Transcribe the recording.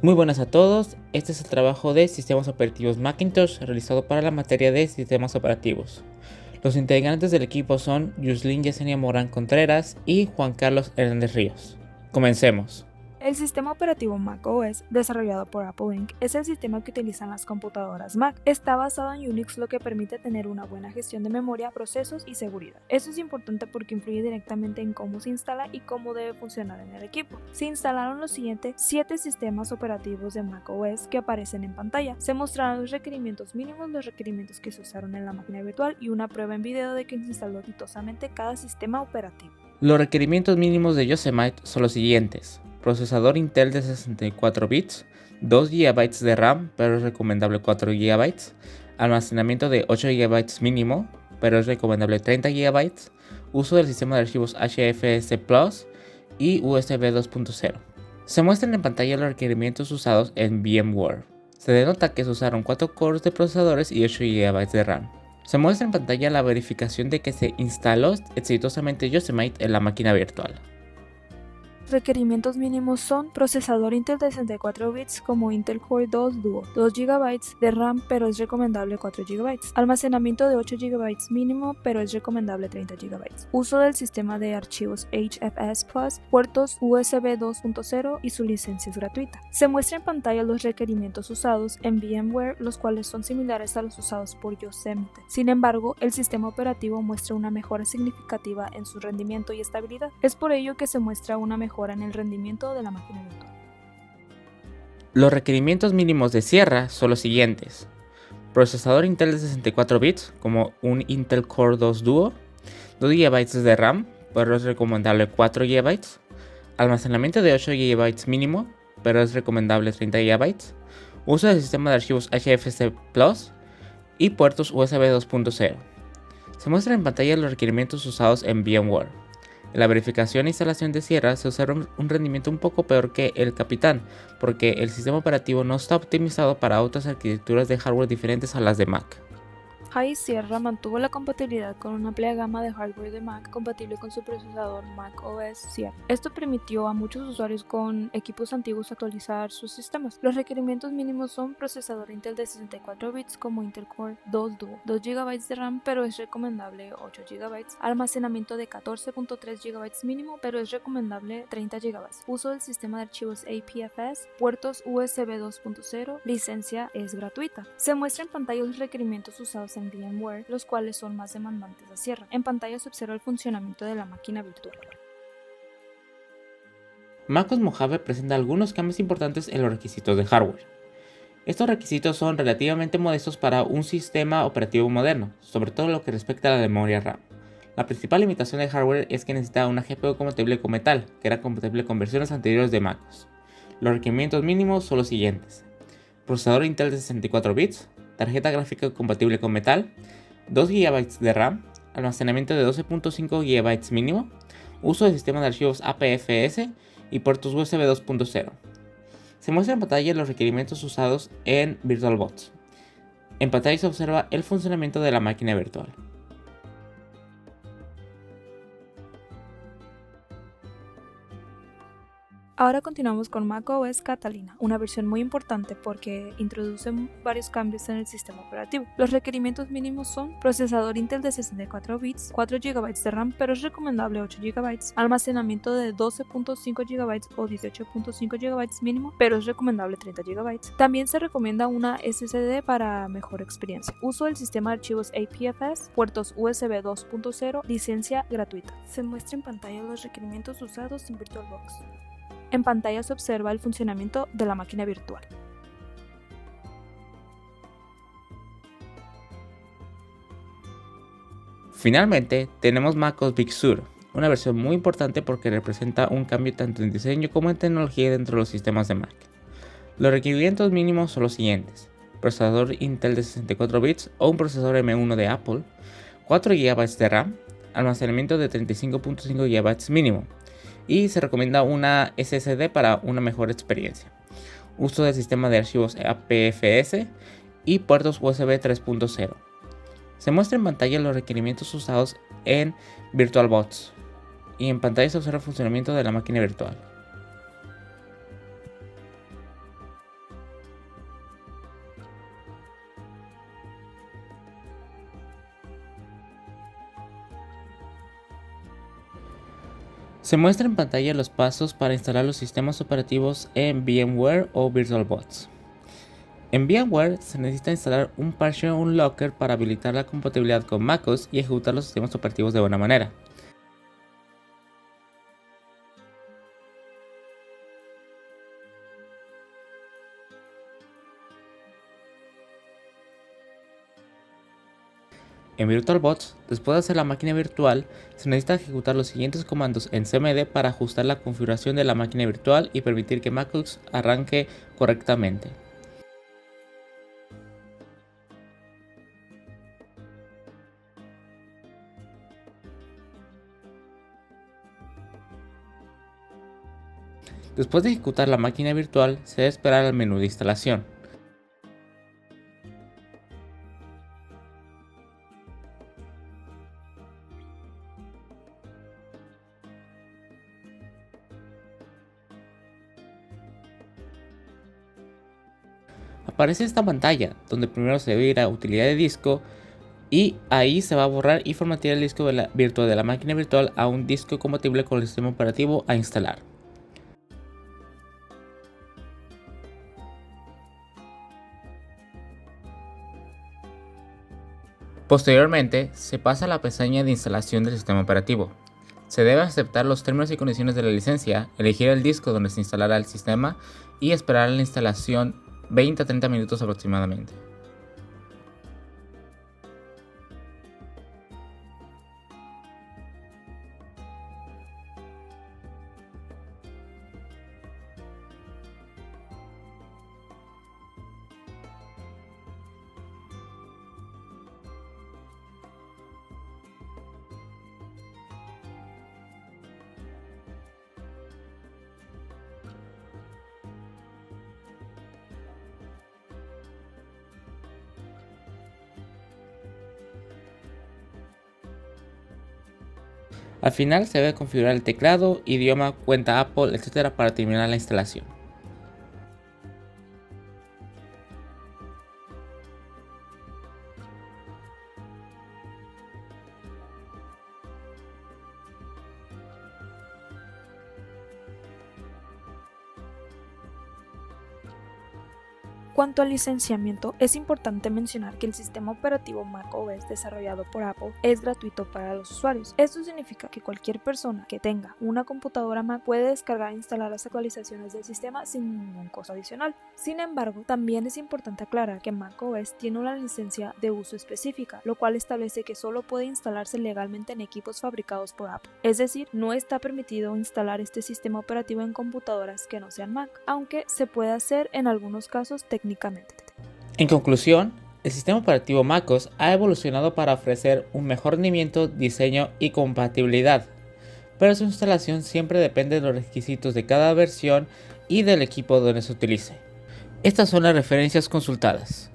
Muy buenas a todos, este es el trabajo de Sistemas Operativos Macintosh realizado para la materia de Sistemas Operativos. Los integrantes del equipo son Yuslin Yesenia Morán Contreras y Juan Carlos Hernández Ríos. Comencemos. El sistema operativo macOS, desarrollado por Apple Inc., es el sistema que utilizan las computadoras Mac. Está basado en Unix, lo que permite tener una buena gestión de memoria, procesos y seguridad. Esto es importante porque influye directamente en cómo se instala y cómo debe funcionar en el equipo. Se instalaron los siguientes 7 sistemas operativos de macOS que aparecen en pantalla. Se mostrarán los requerimientos mínimos, los requerimientos que se usaron en la máquina virtual y una prueba en video de que se instaló exitosamente cada sistema operativo. Los requerimientos mínimos de Yosemite son los siguientes. Procesador Intel de 64 bits, 2 GB de RAM, pero es recomendable 4 GB, almacenamiento de 8 GB mínimo, pero es recomendable 30 GB, uso del sistema de archivos HFS Plus y USB 2.0. Se muestran en pantalla los requerimientos usados en VMware. Se denota que se usaron 4 cores de procesadores y 8 GB de RAM. Se muestra en pantalla la verificación de que se instaló exitosamente Yosemite en la máquina virtual. Requerimientos mínimos son procesador Intel de 64 bits como Intel Core 2 Duo, 2 GB de RAM pero es recomendable 4 GB, almacenamiento de 8 GB mínimo pero es recomendable 30 GB, uso del sistema de archivos HFS Plus, puertos USB 2.0 y su licencia es gratuita. Se muestra en pantalla los requerimientos usados en VMware, los cuales son similares a los usados por Yosemite. Sin embargo, el sistema operativo muestra una mejora significativa en su rendimiento y estabilidad. Es por ello que se muestra una mejora en el rendimiento de la máquina virtual. Los requerimientos mínimos de Sierra son los siguientes. Procesador Intel de 64 bits como un Intel Core 2 Duo, 2 GB de RAM, pero es recomendable 4 GB, almacenamiento de 8 GB mínimo, pero es recomendable 30 GB, uso del sistema de archivos HFC Plus y puertos USB 2.0. Se muestran en pantalla los requerimientos usados en VMware. En la verificación e instalación de Sierra se observa un rendimiento un poco peor que el Capitán, porque el sistema operativo no está optimizado para otras arquitecturas de hardware diferentes a las de Mac. High Sierra mantuvo la compatibilidad con una amplia gama de hardware de Mac compatible con su procesador Mac OS Sierra. Esto permitió a muchos usuarios con equipos antiguos actualizar sus sistemas. Los requerimientos mínimos son procesador Intel de 64 bits como Intel Core 2 Duo, 2 GB de RAM pero es recomendable 8 GB, almacenamiento de 14.3 GB mínimo pero es recomendable 30 GB, uso del sistema de archivos APFS, puertos USB 2.0, licencia es gratuita. Se muestra en pantalla los requerimientos usados en VMware, los cuales son más demandantes a Sierra. En pantalla se observa el funcionamiento de la máquina virtual. macOS Mojave presenta algunos cambios importantes en los requisitos de hardware. Estos requisitos son relativamente modestos para un sistema operativo moderno, sobre todo en lo que respecta a la memoria RAM. La principal limitación de hardware es que necesita una GPU compatible con Metal, que era compatible con versiones anteriores de macOS. Los requerimientos mínimos son los siguientes: procesador Intel de 64 bits, tarjeta gráfica compatible con Metal, 2 GB de RAM, almacenamiento de 12.5 GB mínimo, uso del sistema de archivos APFS y puertos USB 2.0. Se muestra en pantalla los requerimientos usados en VirtualBox. En pantalla se observa el funcionamiento de la máquina virtual. Ahora continuamos con macOS Catalina, una versión muy importante porque introduce varios cambios en el sistema operativo. Los requerimientos mínimos son procesador Intel de 64 bits, 4 GB de RAM pero es recomendable 8 GB, almacenamiento de 12.5 GB o 18.5 GB mínimo pero es recomendable 30 GB. También se recomienda una SSD para mejor experiencia. Uso del sistema de archivos APFS, puertos USB 2.0, licencia gratuita. Se muestra en pantalla los requerimientos usados en VirtualBox. En pantalla se observa el funcionamiento de la máquina virtual. Finalmente, tenemos macOS Big Sur, una versión muy importante porque representa un cambio tanto en diseño como en tecnología dentro de los sistemas de Mac. Los requerimientos mínimos son los siguientes: procesador Intel de 64 bits o un procesador M1 de Apple, 4 GB de RAM, almacenamiento de 35.5 GB mínimo, y se recomienda una SSD para una mejor experiencia. Uso del sistema de archivos APFS y puertos USB 3.0. Se muestra en pantalla los requerimientos usados en VirtualBox y en pantalla se observa el funcionamiento de la máquina virtual. Se muestra en pantalla los pasos para instalar los sistemas operativos en VMware o VirtualBox. En VMware se necesita instalar un Partition Unlocker para habilitar la compatibilidad con MacOS y ejecutar los sistemas operativos de buena manera. En VirtualBox, después de hacer la máquina virtual, se necesita ejecutar los siguientes comandos en cmd para ajustar la configuración de la máquina virtual y permitir que macOS arranque correctamente. Después de ejecutar la máquina virtual, se debe esperar al menú de instalación. Aparece esta pantalla, donde primero se debe ir a utilidad de disco y ahí se va a borrar y formatear el disco virtual de la máquina virtual a un disco compatible con el sistema operativo a instalar. Posteriormente, se pasa a la pestaña de instalación del sistema operativo. Se debe aceptar los términos y condiciones de la licencia, elegir el disco donde se instalará el sistema y esperar la instalación 20 a 30 minutos aproximadamente. Al final se debe configurar el teclado, idioma, cuenta Apple, etc. para terminar la instalación. Cuanto al licenciamiento, es importante mencionar que el sistema operativo macOS desarrollado por Apple es gratuito para los usuarios. Esto significa que cualquier persona que tenga una computadora Mac puede descargar e instalar las actualizaciones del sistema sin ningún costo adicional. Sin embargo, también es importante aclarar que macOS tiene una licencia de uso específica, lo cual establece que solo puede instalarse legalmente en equipos fabricados por Apple. Es decir, no está permitido instalar este sistema operativo en computadoras que no sean Mac, aunque se puede hacer en algunos casos técnicamente. En conclusión, el sistema operativo macOS ha evolucionado para ofrecer un mejor rendimiento, diseño y compatibilidad, pero su instalación siempre depende de los requisitos de cada versión y del equipo donde se utilice. Estas son las referencias consultadas.